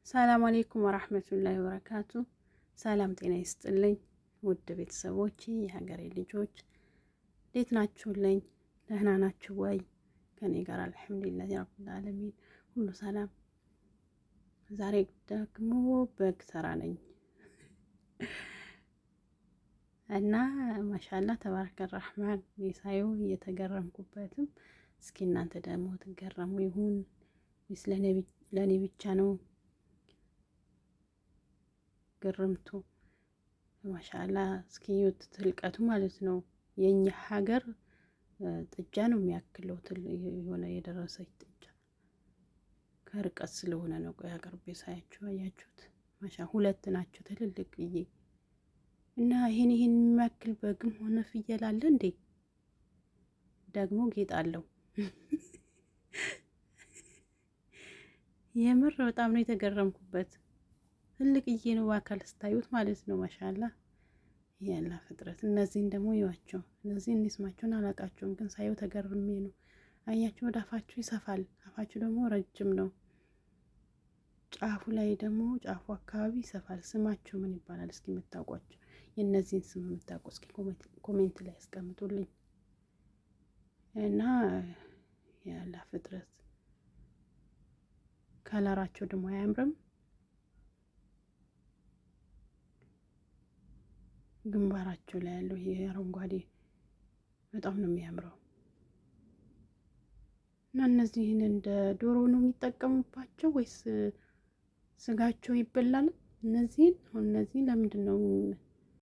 ሰላም አለይኩም ወራህመቱላሂ ወበረካቱ። ሰላም ጤና ይስጥልኝ ውድ ቤተሰቦች፣ የሀገሬ ልጆች እንዴት ናችሁልኝ? ደህና ናችሁ ወይ? ከኔ ጋር አልሐምዱሊላህ ረብል ዓለሚን ሁሉ ሰላም። ዛሬ ደግሞ በግ ተራ ነኝ እና ማሻአላህ ተባረከ ረህማን የሳዩ እየተገረምኩበትም። እስኪ እናንተ ደግሞ ትገረሙ ይሁን ወይስ ለኔ ብቻ ነው ግርምቱ? ማሻአላ እስኪ ዩት ትልቀቱ ማለት ነው። የኛ ሀገር ጥጃ ነው የሚያክለው የሆነ የደረሰች ጥጃ ከርቀት ስለሆነ ነው። ቆይ አቅርቤ ሳያችሁ አያችሁት? ማሻ ሁለት ናቸው ትልልቅዬ እና ይሄን የሚያክል በግም ሆነ ፍየል አለ እንዴ? ደግሞ ጌጥ አለው። የምር በጣም ነው የተገረምኩበት። ትልቅዬ ነው በአካል ስታዩት ማለት ነው። ማሻአላ ያላ ፍጥረት። እነዚህን ደግሞ ይዋቸው። እነዚህ እንዴ ስማቸውን አላውቃቸውም፣ ግን ሳየው ተገርሜ ነው። አያችሁ፣ ወደ አፋችሁ ይሰፋል። አፋችሁ ደግሞ ረጅም ነው። ጫፉ ላይ ደግሞ ጫፉ አካባቢ ይሰፋል። ስማቸው ምን ይባላል? እስኪ የምታውቋቸው የእነዚህን ስም የምታውቁ እስኪ ኮሜንት ላይ ያስቀምጡልኝ። እና ያላ ፍጥረት ከለራቸው ደግሞ አያምርም? ግንባራቸው ላይ ያለው ይሄ አረንጓዴ በጣም ነው የሚያምረው። እና እነዚህን እንደ ዶሮ ነው የሚጠቀሙባቸው ወይስ ስጋቸው ይበላል? እነዚህን ለምንድን ነው